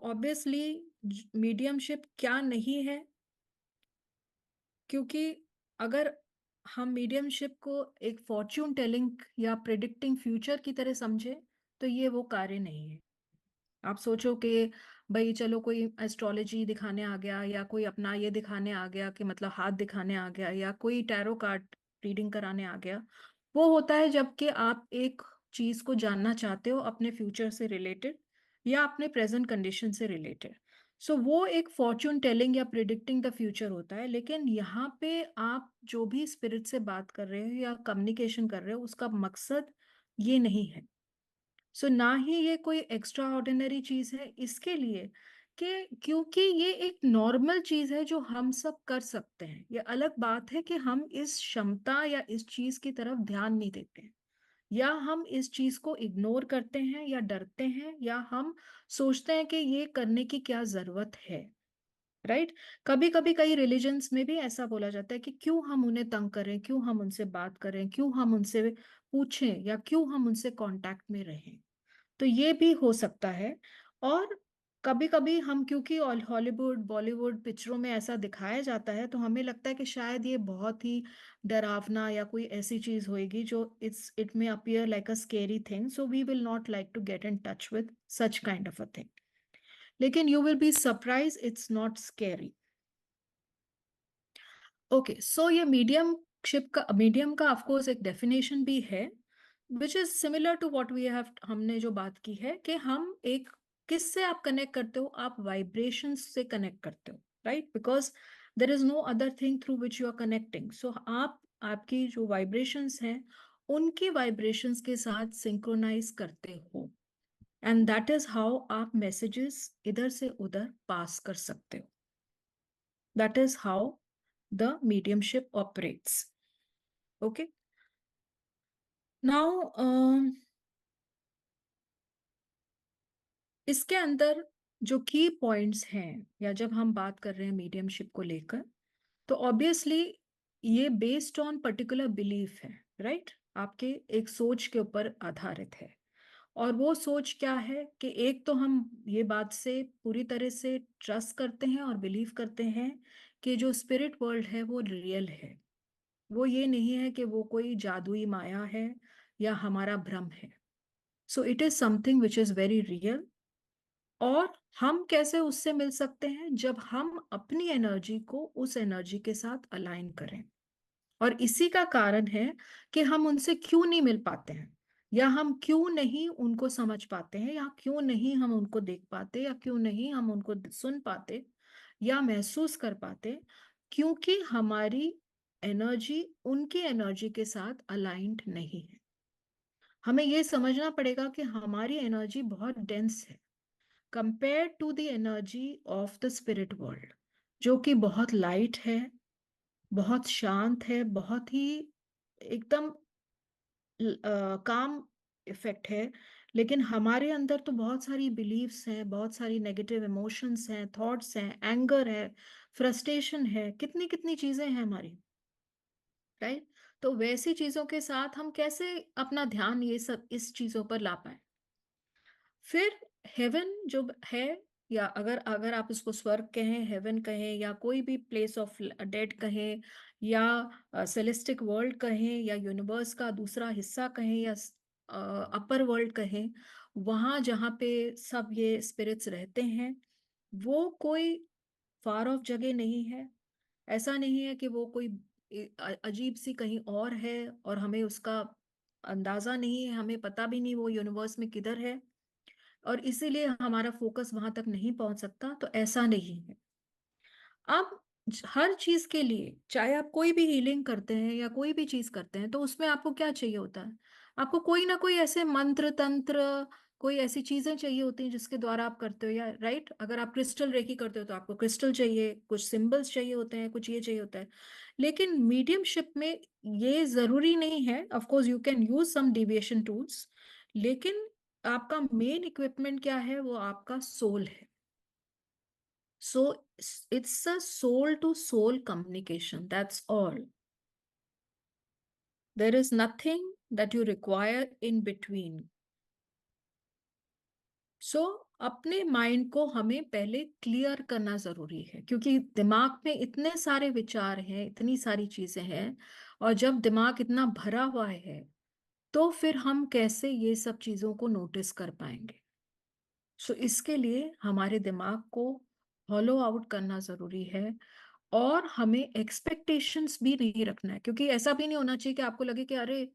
Obviously mediumship क्या नहीं है, क्योंकि अगर हम मीडियमशिप को एक फॉर्च्यून टेलिंग या प्रिडिक्टिंग फ्यूचर की तरह समझे तो ये वो कार्य नहीं है। आप सोचो कि भाई चलो कोई एस्ट्रोलॉजी दिखाने आ गया या कोई अपना ये दिखाने आ गया कि मतलब हाथ दिखाने आ गया या कोई टैरो कार्ड रीडिंग कराने आ गया। वो होता है जबकि आप एक चीज को जानना चाहते हो अपने फ्यूचर से रिलेटेड या अपने प्रेजेंट कंडीशन से रिलेटेड। सो वो एक फॉर्च्यून टेलिंग या प्रिडिक्टिंग द फ्यूचर होता है। लेकिन यहाँ पे आप जो भी स्पिरिट से बात कर रहे हो या कम्युनिकेशन कर रहे हो उसका मकसद ये नहीं है। सो ना ही ये कोई एक्स्ट्रा ऑर्डिनरी चीज है इसके लिए कि क्योंकि ये एक नॉर्मल चीज है जो हम सब कर सकते हैं। ये अलग बात है कि हम इस क्षमता या इस चीज की तरफ ध्यान नहीं देते हैं या हम इस चीज को इग्नोर करते हैं या डरते हैं या हम सोचते हैं कि ये करने की क्या जरूरत है। राइट। कभी कभी कई रिलीजन्स में भी ऐसा बोला जाता है कि क्यों हम उन्हें तंग करें, क्यों हम उनसे बात करें, क्यों हम उनसे पूछें या क्यों हम उनसे कांटेक्ट में रहें। तो ये भी हो सकता है। और कभी कभी हम क्योंकि हॉलीवुड बॉलीवुड पिक्चरों में ऐसा दिखाया जाता है तो हमें लगता है कि शायद ये बहुत ही डरावना या कोई ऐसी चीज होएगी जो इट में appear like a scary thing, so we will not like to get in touch with such kind of a thing. लेकिन you will be surprise, it's not scary. Okay, so ये मीडियम का of course एक definition भी है which is similar to what we have, हमने जो बात की है कि हम एक किससे आप कनेक्ट करते हो, आप वाइब्रेशन से कनेक्ट करते हो। Right, because there is no other thing through which you are connecting. So आप आपकी जो वाइब्रेशंस हैं उनकी वाइब्रेशंस के साथ सिंक्रोनाइज करते हो एंड दैट इज हाउ आप मैसेजेस इधर से उधर पास कर सकते हो। That is how the mediumship operates. Okay. Now, इसके अंदर जो की पॉइंट्स हैं या जब हम बात कर रहे हैं मीडियमशिप को लेकर तो ऑब्वियसली ये बेस्ड ऑन पर्टिकुलर बिलीफ है। राइट, आपके एक सोच के ऊपर आधारित है। और वो सोच क्या है कि एक तो हम ये बात से पूरी तरह से ट्रस्ट करते हैं और बिलीव करते हैं कि जो स्पिरिट वर्ल्ड है वो रियल है। वो ये नहीं है कि वो कोई जादुई माया है या हमारा भ्रम है। So it is something which is very real. और हम कैसे उससे मिल सकते हैं, जब हम अपनी एनर्जी को उस एनर्जी के साथ अलाइन करें। और इसी का कारण है कि हम उनसे क्यों नहीं मिल पाते हैं या हम क्यों नहीं उनको समझ पाते हैं या क्यों नहीं हम उनको देख पाते या क्यों नहीं हम उनको सुन पाते या महसूस कर पाते, क्योंकि हमारी एनर्जी उनकी एनर्जी के साथ अलाइंड नहीं है। हमें यह समझना पड़ेगा कि हमारी एनर्जी बहुत डेंस है compare to the energy of the spirit world, जो कि बहुत लाइट है, बहुत शांत है, बहुत ही एकदम काम इफेक्ट है। लेकिन हमारे अंदर तो बहुत सारी बिलीव्स हैं, बहुत सारी नेगेटिव इमोशंस हैं, थॉट्स हैं, एंगर है, फ्रस्ट्रेशन है, कितनी कितनी चीजें हैं हमारी। राइट। तो वैसी चीजों के साथ हम कैसे अपना ध्यान ये सब इस चीजों पर ला पाए। फिर हेवन जो है, या अगर अगर आप इसको स्वर्ग कहें, हेवन कहें, या कोई भी प्लेस ऑफ डेड कहें, या सेलेस्टिक वर्ल्ड कहें, या यूनिवर्स का दूसरा हिस्सा कहें, या अपर वर्ल्ड कहें, वहां जहाँ पे सब ये स्पिरिट्स रहते हैं, वो कोई फार ऑफ जगह नहीं है। ऐसा नहीं है कि वो कोई अजीब सी कहीं और है और हमें उसका अंदाजा नहीं है, हमें पता भी नहीं वो यूनिवर्स में किधर है और इसीलिए हमारा फोकस वहां तक नहीं पहुंच सकता। तो ऐसा नहीं है। अब हर चीज के लिए, चाहे आप कोई भी हीलिंग करते हैं या कोई भी चीज करते हैं, तो उसमें आपको क्या चाहिए होता है? आपको कोई ना कोई ऐसे मंत्र तंत्र, कोई ऐसी चीजें चाहिए होती हैं जिसके द्वारा आप करते हो। या राइट, अगर आप क्रिस्टल रेकी करते हो तो आपको क्रिस्टल चाहिए, कुछ सिंबल्स चाहिए होते हैं, कुछ ये चाहिए होता है। लेकिन मीडियमशिप में ये जरूरी नहीं है। Of course you can use some deviation tools, लेकिन आपका मेन इक्विपमेंट क्या है? वो आपका सोल है। So it's a soul to soul communication. That's all. There is nothing that you require in between. So अपने माइंड को हमें पहले क्लियर करना जरूरी है, क्योंकि दिमाग में इतने सारे विचार हैं, इतनी सारी चीजें हैं, और जब दिमाग इतना भरा हुआ है तो फिर हम कैसे ये सब चीजों को नोटिस कर पाएंगे। सो इसके लिए हमारे दिमाग को हॉलो आउट करना जरूरी है। और हमें एक्सपेक्टेशंस भी नहीं रखना है, क्योंकि ऐसा भी नहीं होना चाहिए कि आपको लगे कि अरे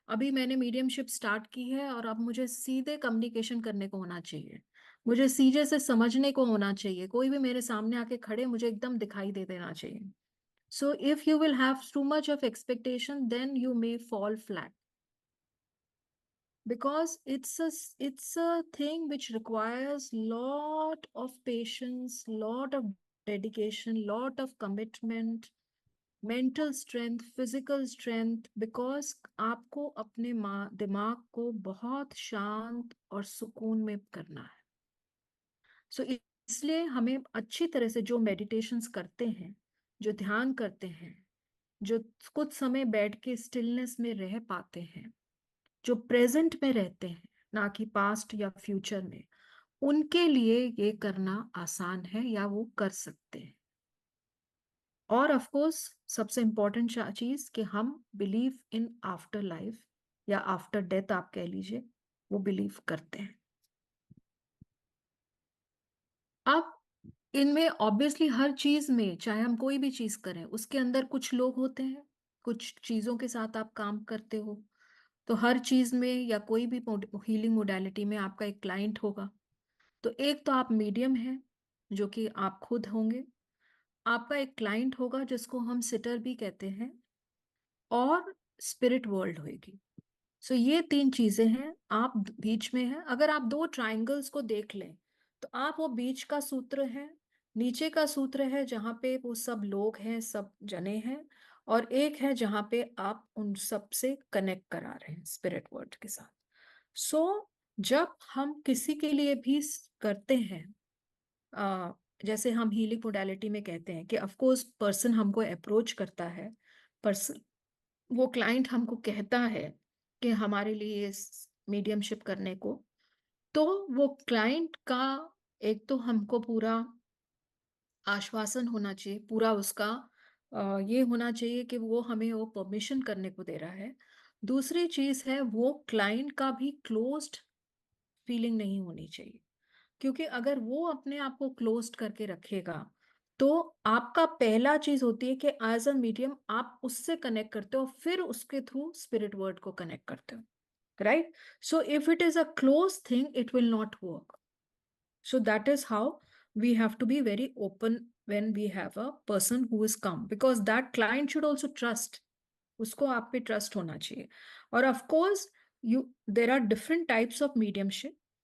अभी मैंने मीडियमशिप स्टार्ट की है और अब मुझे सीधे कम्युनिकेशन करने को होना चाहिए, मुझे सीधे से समझने को होना चाहिए, कोई भी मेरे सामने आके खड़े मुझे एकदम दिखाई दे देना चाहिए। So if you will have too much of expectation then you may fall flat, because it's a thing which requires lot of patience, lot of dedication, lot of commitment, mental strength, physical strength, because आपको अपने दिमाग को बहुत शांत और सुकून में करना है। सो इसलिए हमें अच्छी तरह से जो मेडिटेशंस करते हैं, जो ध्यान करते हैं, जो कुछ समय बैठ के स्टिलनेस में रह पाते हैं, जो प्रेजेंट में रहते हैं, ना कि पास्ट या फ्यूचर में, उनके लिए ये करना आसान है या वो कर सकते हैं। और ऑफ कोर्स सबसे इम्पोर्टेंट चीज कि हम बिलीव इन आफ्टर लाइफ या आफ्टर डेथ आप कह लीजिए, वो बिलीव करते हैं। अब इनमें ऑब्वियसली हर चीज में, चाहे हम कोई भी चीज करें, उसके अंदर कुछ लोग होते हैं, कुछ चीजों के साथ आप काम करते हो। तो हर चीज में या कोई भी हीलिंग मोडालिटी में आपका एक क्लाइंट होगा। तो एक तो आप मीडियम हैं, जो कि आप खुद होंगे, आपका एक क्लाइंट होगा जिसको हम सिटर भी कहते हैं, और स्पिरिट वर्ल्ड होगी। सो ये तीन चीजें हैं, आप बीच में हैं। अगर आप दो ट्राइंगल्स को देख लें तो आप वो बीच का सूत्र है, नीचे का सूत्र है जहाँ पे वो सब लोग हैं, सब जने हैं, और एक है जहाँ पे आप उन सब से कनेक्ट करा रहे हैं स्पिरिट वर्ल्ड के साथ। सो जब हम किसी के लिए भी करते हैं, आ, जैसे हम हीलिंग मोडालिटी में कहते हैं कि ऑफ कोर्स पर्सन हमको अप्रोच करता है, पर्सन, वो क्लाइंट हमको कहता है कि हमारे लिए मीडियमशिप करने को, तो वो क्लाइंट का एक तो हमको पूरा आश्वासन होना चाहिए, पूरा उसका ये होना चाहिए कि वो हमें वो परमिशन करने को दे रहा है। दूसरी चीज है वो क्लाइंट का भी क्लोज्ड फीलिंग नहीं होनी चाहिए, क्योंकि अगर वो अपने आप को क्लोज्ड करके रखेगा तो आपका पहला चीज होती है कि एज अ मीडियम आप उससे कनेक्ट करते हो, फिर उसके थ्रू स्पिरिट वर्ल्ड को कनेक्ट करते हो, right. So if it is a close thing it will not work. So that is how we have to be very open when we have a person who is come, because that client should also trust, उसको आप पे trust होना चाहिए। और of course you there are different types of mediumship.